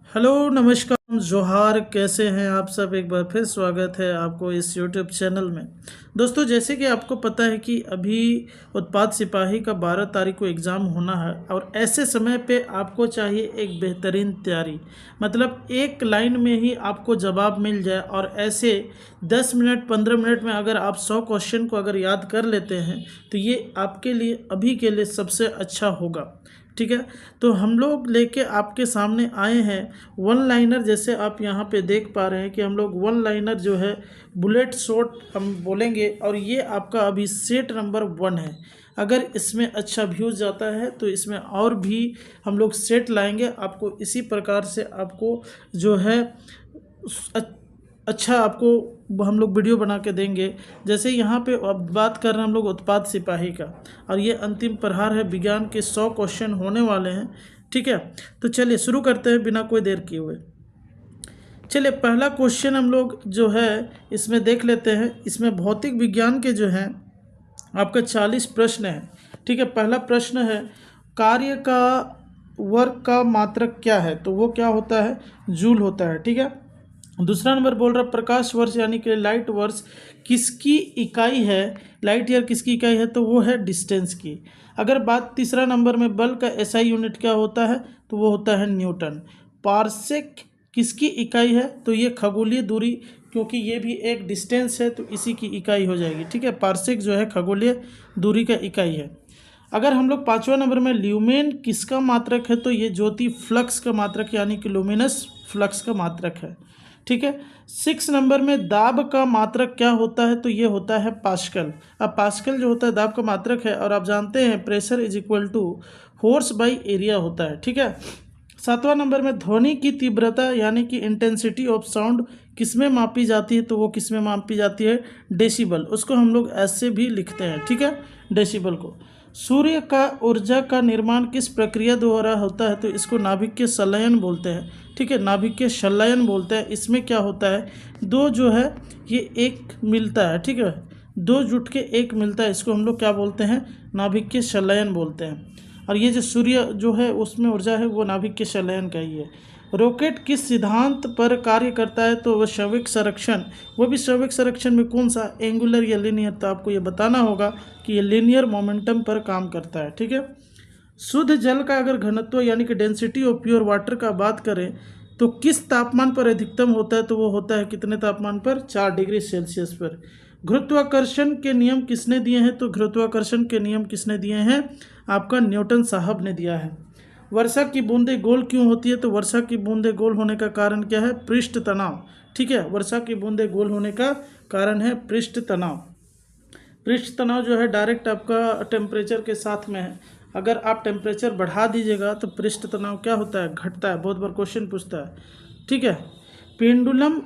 Hello नमस्कार जोहार, कैसे हैं आप सब। एक बार फिर स्वागत है आपको इस यूट्यूब चैनल में। दोस्तों, जैसे कि आपको पता है कि अभी उत्पाद सिपाही का 12 तारीख को एग्ज़ाम होना है और ऐसे समय पे आपको चाहिए एक बेहतरीन तैयारी। मतलब एक लाइन में ही आपको जवाब मिल जाए और ऐसे 10 मिनट 15 मिनट में अगर आप 100 क्वेश्चन को अगर याद कर लेते हैं तो ये आपके लिए अभी के लिए सबसे अच्छा होगा। ठीक है, तो हम लोग लेके आपके सामने आए हैं वन लाइनर। जैसे आप यहाँ पे देख पा रहे हैं कि हम लोग वन लाइनर जो है बुलेट शॉट हम बोलेंगे और ये आपका अभी सेट नंबर 1 है। अगर इसमें अच्छा व्यूज़ जाता है तो इसमें और भी हम लोग सेट लाएंगे। आपको इसी प्रकार से आपको जो है अच्छा आपको हम लोग वीडियो बना के देंगे। जैसे यहाँ पे अब बात कर रहे हैं हम लोग उत्पाद सिपाही का, और ये अंतिम प्रहार है। विज्ञान के 100 क्वेश्चन होने वाले हैं। ठीक है, तो चलिए शुरू करते हैं बिना कोई देर किए हुए। चलिए पहला क्वेश्चन हम लोग जो है इसमें देख लेते हैं। इसमें भौतिक विज्ञान के जो हैं आपका 40 प्रश्न है। ठीक है, पहला प्रश्न है कार्य का वर्क का मात्रक क्या है, तो वो क्या होता है, जूल होता है। ठीक है, दूसरा नंबर बोल रहा प्रकाश वर्ष यानी कि लाइट वर्ष किसकी इकाई है, लाइट ईयर किसकी इकाई है, तो वो है डिस्टेंस की। अगर बात तीसरा नंबर में बल का एसआई यूनिट क्या होता है, तो वो होता है न्यूटन। पारसेक किसकी इकाई है, तो ये खगोलीय दूरी, क्योंकि ये भी एक डिस्टेंस है तो इसी की इकाई हो जाएगी। ठीक है, पारसेक जो है खगोलीय दूरी का इकाई है। अगर हम लोग पाँचवा नंबर में ल्यूमेन किसका मात्रक है, तो ये ज्योति फ्लक्स का मात्रक यानी कि लुमिनस फ्लक्स का मात्रक है। ठीक है, 6 नंबर में दाब का मात्रक क्या होता है, तो ये होता है पास्कल। अब पास्कल जो होता है दाब का मात्रक है, और आप जानते हैं pressure is equal to force by area होता है। ठीक है, 7वां नंबर में ध्वनि की तीव्रता यानी कि इंटेंसिटी ऑफ साउंड किसमें मापी जाती है, तो वो किसमें मापी जाती है, डेसिबल। उसको हम लोग ऐसे भी लिखते हैं। ठीक है, डेसिबल को। सूर्य का ऊर्जा का निर्माण किस प्रक्रिया द्वारा होता है, तो इसको नाभिकीय संलयन बोलते हैं। ठीक है, नाभिकीय संलयन बोलते हैं। इसमें क्या होता है, दो जो है ये एक मिलता है। ठीक है, दो जुट के एक मिलता है, इसको हम लोग क्या बोलते हैं, नाभिकीय संलयन बोलते हैं। और ये जो सूर्य जो है उसमें ऊर्जा है वो नाभिकीय संलयन का ही है। रॉकेट किस सिद्धांत पर कार्य करता है, तो वह स्वैक संरक्षण। वो भी स्वैक संरक्षण में कौन सा, एंगुलर या लीनियर, तो आपको ये बताना होगा कि ये लीनियर मोमेंटम पर काम करता है। ठीक है, शुद्ध जल का अगर घनत्व यानी कि डेंसिटी ऑफ प्योर वाटर का बात करें तो किस तापमान पर अधिकतम होता है, तो वो होता है कितने तापमान पर, 4 डिग्री सेल्सियस पर। गुरुत्वाकर्षण के नियम किसने दिए हैं, तो गुरुत्वाकर्षण के नियम किसने दिए हैं, आपका न्यूटन साहब ने दिया है। वर्षा की बूंदें गोल क्यों होती है, तो वर्षा की बूंदें गोल होने का कारण क्या है, पृष्ठ तनाव। ठीक है, वर्षा की बूंदें गोल होने का कारण है पृष्ठ तनाव। पृष्ठ तनाव जो है डायरेक्ट आपका टेम्परेचर के साथ में है। अगर आप टेम्परेचर बढ़ा दीजिएगा तो पृष्ठ तनाव क्या होता है, घटता है। बहुत बार क्वेश्चन पूछता है। ठीक है, पेंडुलम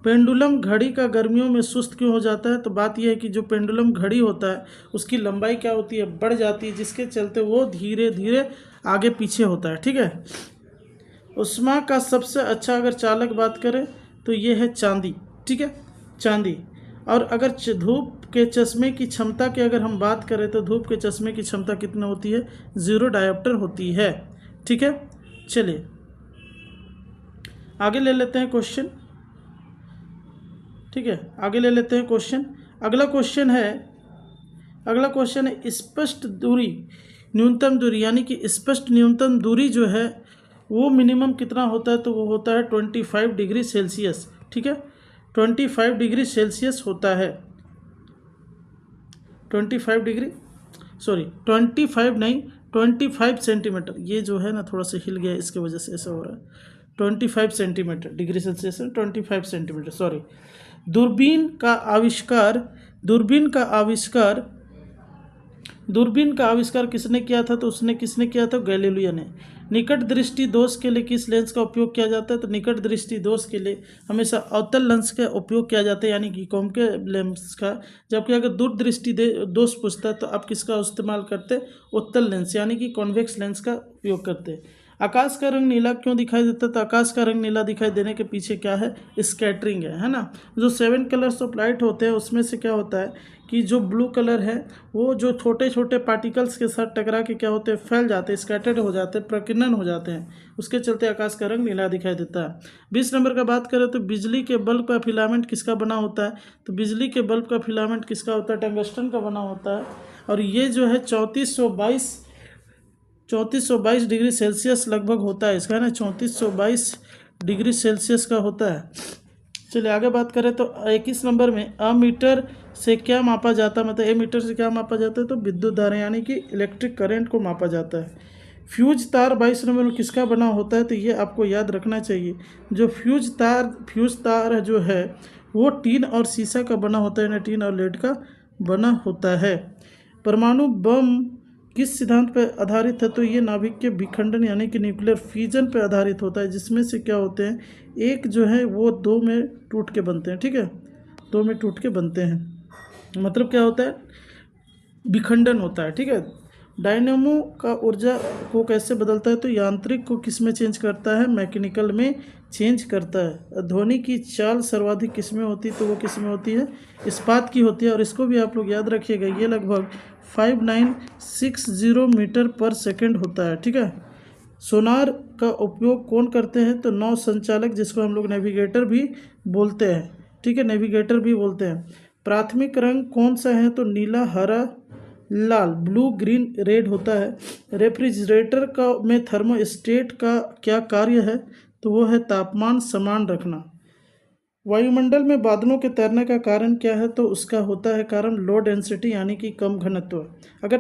पेंडुलम घड़ी का गर्मियों में सुस्त क्यों हो जाता है, तो बात यह है कि जो पेंडुलम घड़ी होता है उसकी लंबाई क्या होती है, बढ़ जाती है, जिसके चलते वो धीरे धीरे आगे पीछे होता है। ठीक है, उष्मा का सबसे अच्छा अगर चालक बात करें तो ये है चांदी। ठीक है, चांदी। और अगर धूप के चश्मे की क्षमता की अगर हम बात करें तो धूप के चश्मे की क्षमता कितनी होती है, 0 डायोप्टर होती है। ठीक है, चलिए आगे ले लेते हैं क्वेश्चन। ठीक है, आगे ले लेते हैं क्वेश्चन। अगला क्वेश्चन है स्पष्ट दूरी, न्यूनतम दूरी यानी कि स्पष्ट न्यूनतम दूरी जो है वो मिनिमम कितना होता है, तो वो होता है 25 डिग्री सेल्सियस। ठीक है, 25 डिग्री सेल्सियस होता है। 25 नहीं, 25 सेंटीमीटर। ये जो है ना थोड़ा सा हिल गया, इसके वजह से ऐसा हो रहा है। 25 सेंटीमीटर डिग्री सेल्सियस है, 25 सेंटीमीटर, सॉरी। दूरबीन का आविष्कार दूरबीन का आविष्कार किसने किया था, तो किसने किया था, गैलीलियो ने। निकट दृष्टि दोष के लिए किस लेंस का उपयोग किया जाता है, तो निकट दृष्टि दोष के लिए हमेशा अवतल लेंस का उपयोग किया जाता है यानी कि कॉन्केव लेंस का। जबकि अगर दूर दृष्टि दोष पूछता है तो आप किसका इस्तेमाल करते हैं, उत्तल लेंस यानी कि कॉन्वेक्स लेंस का उपयोग करते हैं। आकाश का रंग नीला क्यों दिखाई देता है? तो आकाश का रंग नीला दिखाई देने के पीछे क्या है? स्कैटरिंग है ना। जो 7 कलर्स ऑफ लाइट होते हैं उसमें से क्या होता है कि जो ब्लू कलर है वो जो छोटे छोटे पार्टिकल्स के साथ टकरा के क्या होते हैं, फैल जाते हैं, स्कैटर्ड हो जाते हैं, प्रकीर्णन हो जाते हैं, उसके चलते आकाश का रंग नीला दिखाई देता है। 20 नंबर का बात करें तो बिजली के बल्ब का फिलामेंट किसका बना होता है? तो बिजली के बल्ब का फिलामेंट किसका होता है? टंगस्टन का बना होता है। और ये जो है 3422 डिग्री सेल्सियस लगभग होता है इसका, है ना, 3422 डिग्री सेल्सियस का होता है। चलिए आगे बात करें तो 21 नंबर में अमीटर से क्या मापा जाता है? मतलब एमीटर से क्या मापा जाता है? तो विद्युत धारा यानी कि इलेक्ट्रिक करंट को मापा जाता है। फ्यूज तार 22 नंबर में किसका बना होता है? तो ये आपको याद रखना चाहिए। जो फ्यूज तार जो है वो टीन और शीशा का बना होता है, ना टीन और लेड का बना होता है। परमाणु बम किस सिद्धांत पर आधारित है? तो ये नाभिक के विखंडन यानी कि न्यूक्लियर फ्यूजन पर आधारित होता है, जिसमें से क्या होते हैं, एक जो है वो 2 में टूट के बनते हैं। ठीक है, 2 में टूट के बनते हैं, मतलब क्या होता है, विखंडन होता है। ठीक है। डायनेमो का ऊर्जा को कैसे बदलता है? तो यांत्रिक को किस में चेंज करता है? मैकेनिकल में चेंज करता है। ध्वनि की चाल सर्वाधिक किस में होती है? तो वो किस में होती है? इस्पात की होती है। और इसको भी आप लोग याद रखिएगा, ये लगभग 5960 मीटर पर सेकेंड होता है। ठीक है। सोनार का उपयोग कौन करते हैं? तो नौ संचालक, जिसको हम लोग नेविगेटर भी बोलते हैं। ठीक है, नेविगेटर भी बोलते हैं। प्राथमिक रंग कौन सा है? तो नीला, हरा, लाल, ब्लू, ग्रीन, रेड होता है। रेफ्रिजरेटर का में थर्मोस्टेट का क्या कार्य है? तो वो है तापमान समान रखना। वायुमंडल में बादलों के तैरने का कारण क्या है? तो उसका होता है कारण लो डेंसिटी यानी कि कम घनत्व। अगर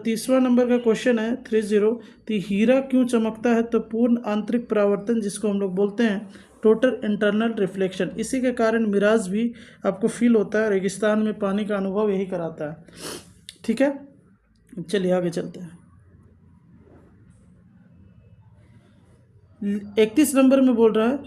तीसरा नंबर का क्वेश्चन है 30, तो हीरा क्यों चमकता है? तो पूर्ण आंतरिक परावर्तन, जिसको हम लोग बोलते हैं टोटल इंटरनल रिफ्लेक्शन, इसी के कारण मिराज भी आपको फील होता है। रेगिस्तान में पानी का अनुभव यही कराता है। ठीक है, चलिए आगे चलते हैं। 31 नंबर में बोल रहा है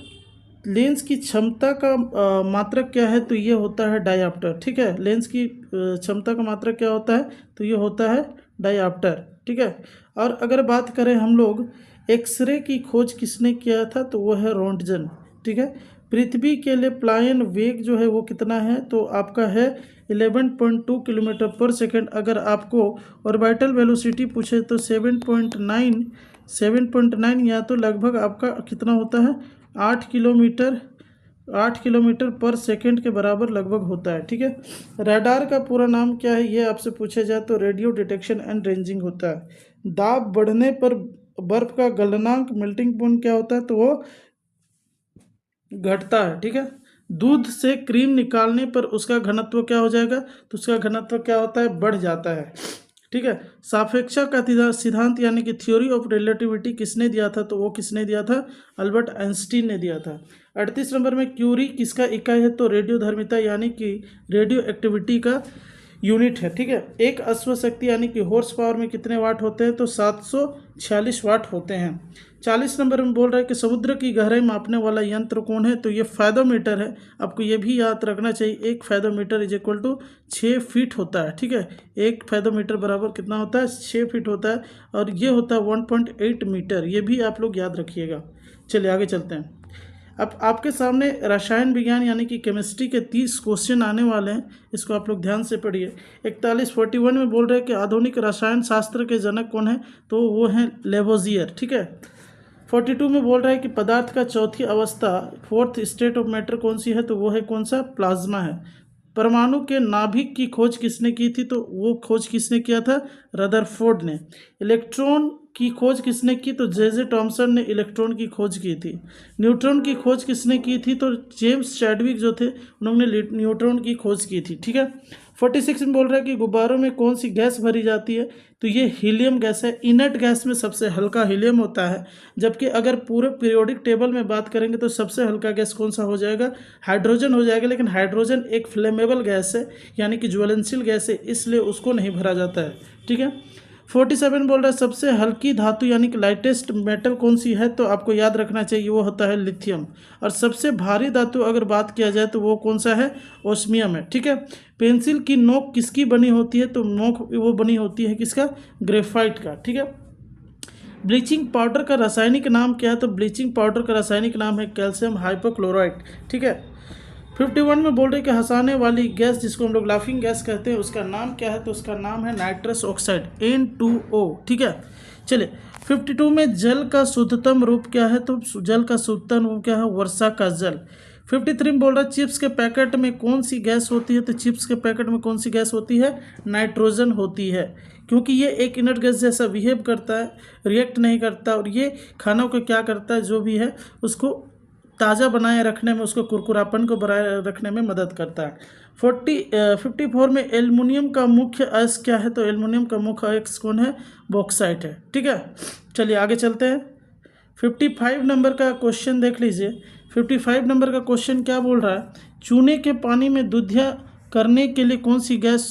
लेंस की क्षमता का मात्रक क्या है? तो ये होता है डायऑप्टर। ठीक है, लेंस की क्षमता का मात्रक क्या होता है? तो ये होता है डायऑप्टर। ठीक है। और अगर बात करें हम लोग एक्सरे की खोज किसने किया था? तो वो है रोंटगन। ठीक है। पृथ्वी के लिए प्लायन वेग जो है वो कितना है? तो आपका है 11.2 किलोमीटर पर सेकेंड। अगर आपको ऑर्बिटल वेलोसिटी पूछे तो 7.9 या तो लगभग आपका कितना होता है? 8 किलोमीटर पर सेकेंड के बराबर लगभग होता है। ठीक है। रडार का पूरा नाम क्या है? ये आपसे पूछा जाए तो रेडियो डिटेक्शन एंड रेंजिंग होता है। दाब बढ़ने पर बर्फ का गलनांक मेल्टिंग पॉइंट क्या होता है? तो वो घटता है। ठीक है। दूध से क्रीम निकालने पर उसका घनत्व क्या हो जाएगा? तो उसका घनत्व क्या होता है? बढ़ जाता है। ठीक है। सापेक्षा का सिद्धांत यानी कि थ्योरी ऑफ रिलेटिविटी किसने दिया था? तो वो किसने दिया था? अल्बर्ट आइंस्टीन ने दिया था। 38 नंबर में क्यूरी किसका इकाई है? तो रेडियोधर्मिता यानी कि रेडियो एक्टिविटी का यूनिट है। ठीक है। एक अश्व शक्ति यानी कि हॉर्स पावर में कितने वाट होते हैं? तो 746 वाट होते हैं। 40 नंबर में बोल रहा है कि समुद्र की गहराई मापने वाला यंत्र कौन है? तो ये फैथोमीटर है। आपको ये भी याद रखना चाहिए, एक fathometer is equal to 6 feet होता है। ठीक है, एक फैथोमीटर बराबर कितना होता है? 6 फीट होता है। और ये होता है 1.8 मीटर। ये भी आप लोग याद रखिएगा। चलिए आगे चलते हैं। अब आपके सामने रसायन विज्ञान यानी कि केमिस्ट्री के 30 क्वेश्चन आने वाले हैं, इसको आप लोग ध्यान से पढ़िए। 41 में बोल रहे हैं कि आधुनिक रसायन शास्त्र के जनक कौन है? तो वो हैं लेवोजियर। ठीक है। 42 में बोल रहा है कि पदार्थ का चौथी अवस्था, फोर्थ स्टेट ऑफ मैटर कौन सी है? तो वो है कौन सा? प्लाज्मा है। परमाणु के नाभिक की खोज किसने की थी? तो वो खोज किसने किया था? रदरफोर्ड ने। इलेक्ट्रॉन की खोज किसने की? तो जे टॉमसन ने इलेक्ट्रॉन की खोज की थी। न्यूट्रॉन की खोज किसने की थी? तो जेम्स चैडविक जो थे उन्होंने न्यूट्रॉन की खोज की थी। ठीक है। 46 में बोल रहा है कि गुब्बारों में कौन सी गैस भरी जाती है? तो ये हीलियम गैस है। इनर्ट गैस में सबसे हल्का हीलियम होता है, जबकि अगर पूरे पीरियोडिक टेबल में बात करेंगे तो सबसे हल्का गैस कौन सा हो जाएगा? हाइड्रोजन हो जाएगा। लेकिन हाइड्रोजन एक फ्लेमेबल गैस है यानी कि ज्वलनशील गैस है, इसलिए उसको नहीं भरा जाता है। ठीक है। 47 बोल रहा है सबसे हल्की धातु यानी कि लाइटेस्ट मेटल कौन सी है? तो आपको याद रखना चाहिए वो होता है लिथियम। और सबसे भारी धातु अगर बात किया जाए तो वो कौन सा है? ओस्मियम है। ठीक है। पेंसिल की नोक किसकी बनी होती है? तो नोक वो बनी होती है किसका? ग्रेफाइट का। ठीक है। ब्लीचिंग पाउडर का रासायनिक नाम क्या है? तो ब्लीचिंग पाउडर का रासायनिक नाम है कैल्शियम हाइपोक्लोराइट। ठीक है। 51 में बोल रहे कि हंसाने वाली गैस जिसको हम लोग लाफिंग गैस कहते हैं उसका नाम क्या है? तो उसका नाम है नाइट्रस ऑक्साइड N2O। ठीक है। चलिए 52 में जल का शुद्धतम रूप क्या है? तो जल का शुद्धतम रूप क्या है? वर्षा का जल। 53 में बोल रहा है चिप्स के पैकेट में कौन सी गैस होती है? तो चिप्स के पैकेट में कौन सी गैस होती है? नाइट्रोजन होती है, क्योंकि ये एक इनर्ट गैस जैसा बिहेव करता है, रिएक्ट नहीं करता, और ये खानों को क्या करता है, जो भी है उसको ताज़ा बनाए रखने में, उसको कुरकुरापन को बनाए रखने में मदद करता है। 54 में एल्युमिनियम का मुख्य अयस्क क्या है? तो एल्युमिनियम का मुख्य अयस्क कौन है? बॉक्साइट है। ठीक है। चलिए आगे चलते हैं। 55 नंबर का क्वेश्चन देख लीजिए। 55 नंबर का क्वेश्चन क्या बोल रहा है? चूने के पानी में दूधिया करने के लिए कौन सी गैस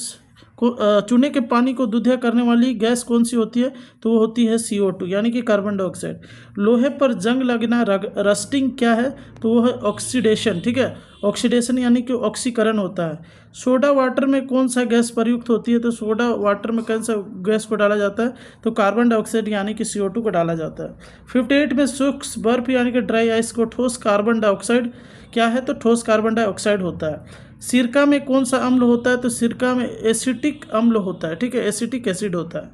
चूने के पानी को दूधिया करने वाली गैस कौन सी होती है? तो वो होती है CO2 यानी कि कार्बन डाइऑक्साइड। लोहे पर जंग लगना रस्टिंग क्या है? तो वो है ऑक्सीडेशन। ठीक है। ऑक्सीडेशन यानी कि ऑक्सीकरण होता है। सोडा वाटर में कौन सा गैस प्रयुक्त होती है? तो सोडा वाटर में कौन सा गैस को डाला जाता है? तो कार्बन डाइऑक्साइड यानी कि CO2 को डाला जाता है। 58 में शुष्क बर्फ यानी कि ड्राई आइस को ठोस कार्बन डाइऑक्साइड क्या है? तो ठोस कार्बन डाइऑक्साइड होता है। सिरका में कौन सा अम्ल होता है? तो सिरका में एसिटिक अम्ल होता है। ठीक है। एसिटिक एसिड होता है।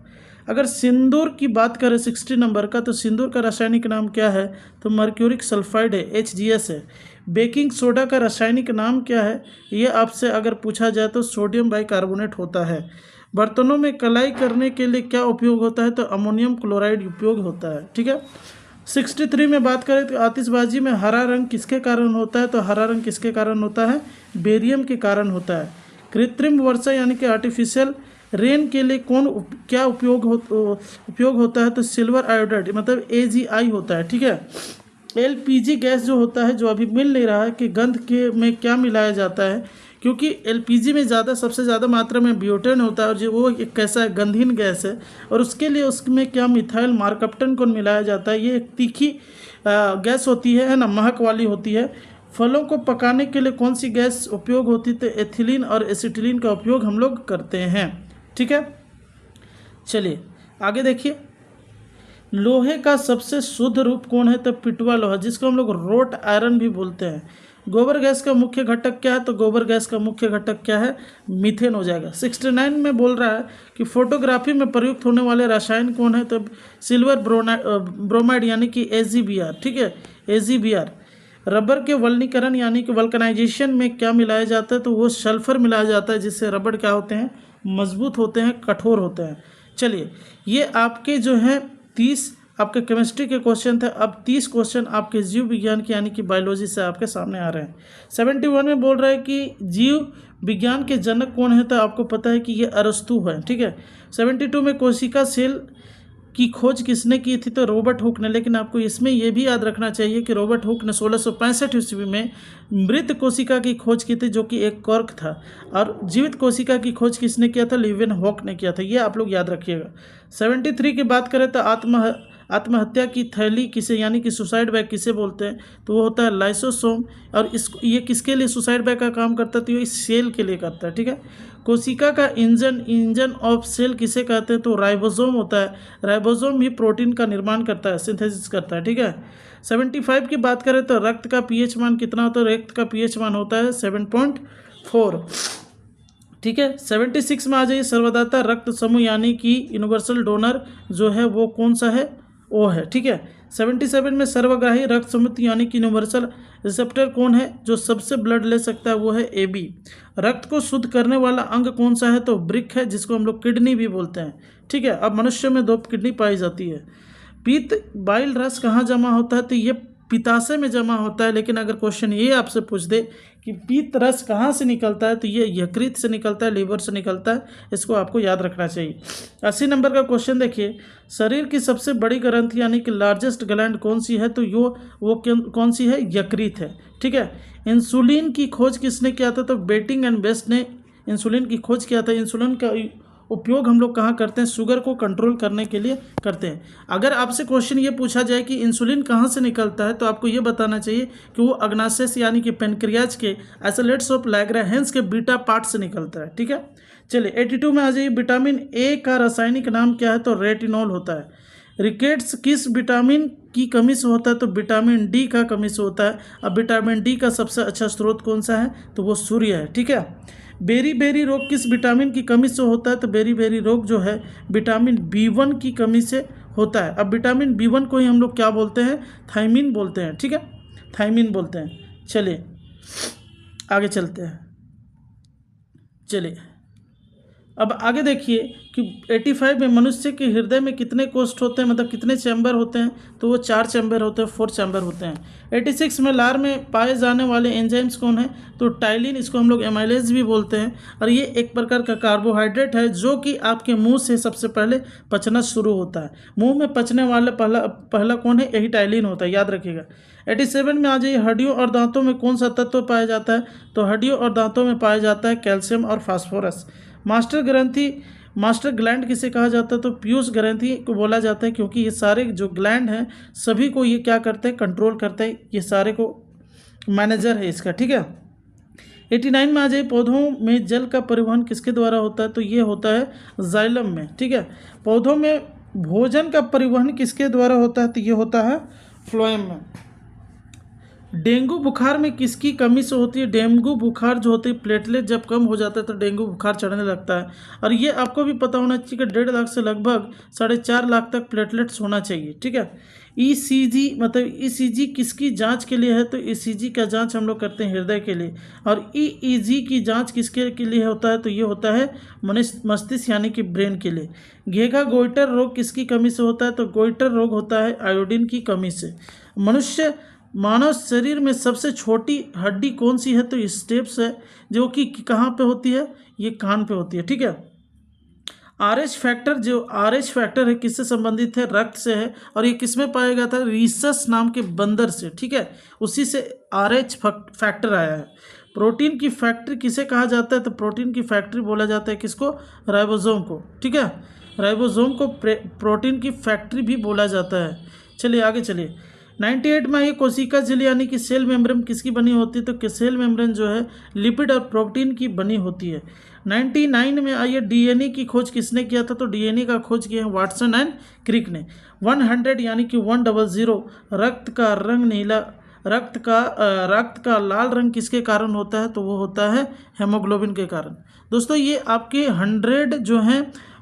अगर सिंदूर की बात करें 60 नंबर का, तो सिंदूर का रासायनिक नाम क्या है? तो मर्क्यूरिक सल्फाइड है, HGS है। बेकिंग सोडा का रासायनिक नाम क्या है? ये आपसे अगर पूछा जाए तो सोडियम बाइकार्बोनेट होता है। बर्तनों में कलाई करने के लिए क्या उपयोग होता है? तो अमोनियम क्लोराइड उपयोग होता है। ठीक है। 63 में बात करें तो आतिशबाजी में हरा रंग किसके कारण होता है? तो हरा रंग किसके कारण होता है? बेरियम के कारण होता है। कृत्रिम वर्षा यानी कि आर्टिफिशियल रेन के लिए क्या उपयोग होता है? तो सिल्वर आयोडाइड मतलब AgI होता है। ठीक है। LPG गैस जो होता है, जो अभी मिल नहीं रहा है कि गंध के में क्या मिलाया जाता है, क्योंकि LPG में सबसे ज़्यादा मात्रा में ब्यूटेन होता है, और जो वो एक कैसा है, गंधहीन गैस है, और उसके लिए उसमें क्या मिथाइल मार्कप्टन को मिलाया जाता है। ये एक तीखी गैस होती है ना, महक वाली होती है। फलों को पकाने के लिए कौन सी गैस उपयोग होती है? तो एथिलीन और एसिटिलीन का उपयोग हम लोग करते हैं। ठीक है। चलिए आगे देखिए। लोहे का सबसे शुद्ध रूप कौन है? तो पिटवा लोहा, जिसको हम लोग रोट आयरन भी बोलते हैं। गोबर गैस का मुख्य घटक क्या है? तो गोबर गैस का मुख्य घटक क्या है? मीथेन हो जाएगा। 69 में बोल रहा है कि फोटोग्राफी में प्रयुक्त होने वाले रसायन कौन है? तो सिल्वर ब्रोमाइड यानी कि AgBr। ठीक है। AgBr। रबर के वल्नीकरण यानी कि वल्कनाइजेशन में क्या मिलाया जाता है? तो वो सल्फर मिलाया जाता है, जिससे रबर क्या होते हैं? मजबूत होते हैं, कठोर होते हैं। चलिए ये आपके जो हैं 30 आपके केमिस्ट्री के क्वेश्चन थे। अब 30 क्वेश्चन आपके जीव विज्ञान के यानी कि बायोलॉजी से आपके सामने आ रहे हैं। 71 में बोल रहा है कि जीव विज्ञान के जनक कौन है? तो आपको पता है कि ये अरस्तु है। ठीक है। 72 में कोशिका सेल की खोज किसने की थी? तो रॉबर्ट हुक ने। लेकिन आपको इसमें यह भी याद रखना चाहिए कि रॉबर्ट हुक ने 1665 ईस्वी में मृत कोशिका की खोज की थी, जो कि एक कॉर्क था, और जीवित कोशिका की खोज किसने किया था? लीवेनहॉक ने किया था। ये आप लोग याद रखिएगा। 73 की बात करें तो आत्महत्या की थैली किसे यानी कि सुसाइड बैग किसे बोलते हैं? तो वो होता है लाइसोसोम। और ये किसके लिए सुसाइड बैग का काम करता है? तो ये सेल के लिए करता है। ठीक है। कोशिका का इंजन ऑफ सेल किसे कहते हैं? तो राइबोसोम होता है। राइबोसोम भी प्रोटीन का निर्माण करता है, सिंथेसिस करता है। ठीक है। 75 की बात करें तो रक्त का pH मान कितना होता है? रक्त का pH मान होता है 7.4। ठीक है। 76 में आ जाइए। सर्वदाता रक्त समूह यानी कि यूनिवर्सल डोनर जो है वो कौन सा है? ओ है। ठीक है। 77 में सर्वग्राही रक्त समूह यानी कि यूनिवर्सल रिसेप्टर कौन है जो सबसे ब्लड ले सकता है? वो है AB। रक्त को शुद्ध करने वाला अंग कौन सा है? तो वृक्क है, जिसको हम लोग किडनी भी बोलते हैं। ठीक है। अब मनुष्य में 2 किडनी पाई जाती है। पित्त बाइल रस कहाँ जमा होता है? तो ये पित्ताशय में जमा होता है। लेकिन अगर क्वेश्चन ये आपसे पूछ दे कि पित्त रस कहाँ से निकलता है, तो ये यकृत से निकलता है, लीवर से निकलता है। इसको आपको याद रखना चाहिए। 80 नंबर का क्वेश्चन देखिए। शरीर की सबसे बड़ी ग्रंथि यानी कि लार्जेस्ट ग्लैंड कौन सी है? तो वो कौन सी है? यकृत है। ठीक है। इंसुलिन की खोज किसने किया था? तो बेटिंग एंड बेस्ट ने इंसुलिन की खोज किया था। इंसुलिन का उपयोग हम लोग कहाँ करते हैं? शुगर को कंट्रोल करने के लिए करते हैं। अगर आपसे क्वेश्चन ये पूछा जाए कि इंसुलिन कहाँ से निकलता है, तो आपको ये बताना चाहिए कि वो अग्नाशय यानी कि पेनक्रियाज के आइसोलेट्स ऑफ लैग्राहेंस के बीटा पार्ट से निकलता है। ठीक है। चलिए 82 में आ जाइए। विटामिन A का रासायनिक नाम क्या है? तो रेटिनॉल होता है। रिकेट्स किस विटामिन की कमी से होता है? तो विटामिन डी का कमी से होता है। अब विटामिन डी का सबसे अच्छा स्रोत कौन सा है? तो वो सूर्य है। ठीक है। बेरी रोग किस विटामिन की कमी से होता है? तो बेरी रोग जो है विटामिन B1 की कमी से होता है। अब विटामिन B1 को ही हम लोग क्या बोलते हैं? थायमिन बोलते हैं। ठीक है, थायमिन बोलते हैं। चलिए आगे चलते हैं। चलिए अब आगे देखिए कि 85 में मनुष्य के हृदय में कितने कोष्ठ होते हैं, मतलब कितने चैम्बर होते हैं? तो वो 4 चैम्बर होते हैं, 4 चैम्बर होते हैं। 86 में लार में पाए जाने वाले एंजाइम्स कौन है? तो टाइलिन, इसको हम लोग एमाइलेज भी बोलते हैं। और ये एक प्रकार का कार्बोहाइड्रेट है जो कि आपके मुंह से सबसे पहले पचना शुरू होता है। मुंह में पचने वाला पहला कौन है? यही टाइलिन होता है, याद रखिएगा। 87 में आ जाइए, हड्डियों और दांतों में कौन सा तत्व पाया जाता है? तो हड्डियों और दांतों में पाया जाता है कैल्शियम और फास्फोरस। मास्टर ग्लैंड किसे कहा जाता है? तो पीयूष ग्रंथि को बोला जाता है, क्योंकि ये सारे जो ग्लैंड हैं सभी को ये क्या करते हैं? कंट्रोल करते हैं। ये सारे को मैनेजर है इसका। ठीक है। 89 में आ जाइए, पौधों में जल का परिवहन किसके द्वारा होता है? तो ये होता है जाइलम में। ठीक है। पौधों में भोजन का परिवहन किसके द्वारा होता है? तो ये होता है फ्लोएम में। डेंगू बुखार में किसकी कमी से होती है? डेंगू बुखार जो होती है, प्लेटलेट जब कम हो जाता है तो डेंगू बुखार चढ़ने लगता है। और ये आपको भी पता होना चाहिए कि 1.5 लाख से लगभग 4.5 लाख तक प्लेटलेट्स होना चाहिए। ठीक है। ईसीजी मतलब ईसीजी किसकी जांच के लिए है? तो ईसीजी का जांच हम लोग करते हैं हृदय के लिए। और ईईजी की जांच किसके के लिए होता है? तो ये होता है मस्तिष्क यानी कि ब्रेन के लिए। घेघा गोइटर रोग किसकी कमी से होता है? तो गोइटर रोग होता है आयोडीन की कमी से। मानव शरीर में सबसे छोटी हड्डी कौन सी है? तो स्टेप्स है, जो कि कहाँ पे होती है? ये कान पे होती है। ठीक है। RH फैक्टर है किससे संबंधित है? रक्त से है। और ये किस में पाया गया था? रीसस नाम के बंदर से। ठीक है, उसी से RH फैक्टर आया है। प्रोटीन की फैक्ट्री किसे कहा जाता है? तो प्रोटीन की फैक्ट्री बोला जाता है किसको? राइबोसोम को। ठीक है, राइबोसोम को प्रोटीन की फैक्ट्री भी बोला जाता है। चलिए आगे चलिए। 98 में ये कोशिका झिल्ली यानी कि सेल मेम्ब्रेन किसकी बनी होती है? तो सेल मेम्ब्रेन जो है लिपिड और प्रोटीन की बनी होती है। 99 में आइए, डीएनए की खोज किसने किया था? तो डीएनए का खोज किया है वाटसन एंड क्रिक ने। 100 यानी कि 100 रक्त का रंग नीला, रक्त का लाल रंग किसके कारण होता है? तो वो होता है हेमोग्लोबिन के कारण। दोस्तों ये आपके 100 जो हैं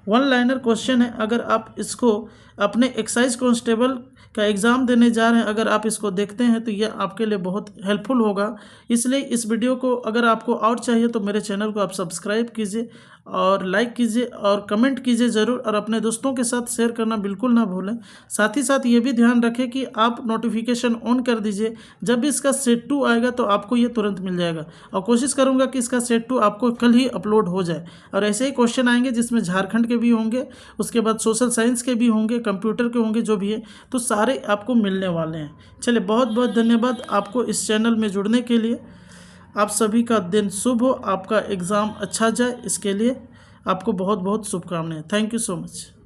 1 लाइनर क्वेश्चन है। अगर आप इसको अपने एक्साइज कांस्टेबल का एग्ज़ाम देने जा रहे हैं, अगर आप इसको देखते हैं तो ये आपके लिए बहुत हेल्पफुल होगा। इसलिए इस वीडियो को अगर आपको और चाहिए तो मेरे चैनल को आप सब्सक्राइब कीजिए और लाइक कीजिए और कमेंट कीजिए ज़रूर, और अपने दोस्तों के साथ शेयर करना बिल्कुल ना भूलें। साथ ही साथ ये भी ध्यान रखें कि आप नोटिफिकेशन ऑन कर दीजिए। जब भी इसका सेट 2 आएगा तो आपको ये तुरंत मिल जाएगा। और कोशिश करूँगा कि इसका सेट 2 आपको कल ही अपलोड हो जाए। और ऐसे ही क्वेश्चन आएंगे जिसमें झारखंड के भी होंगे, उसके बाद सोशल साइंस के भी होंगे, कंप्यूटर के होंगे, जो भी है तो सारे आपको मिलने वाले हैं। चलिए बहुत बहुत धन्यवाद आपको इस चैनल में जुड़ने के लिए। आप सभी का दिन शुभ हो, आपका एग्ज़ाम अच्छा जाए, इसके लिए आपको बहुत बहुत शुभकामनाएं। Thank you so much.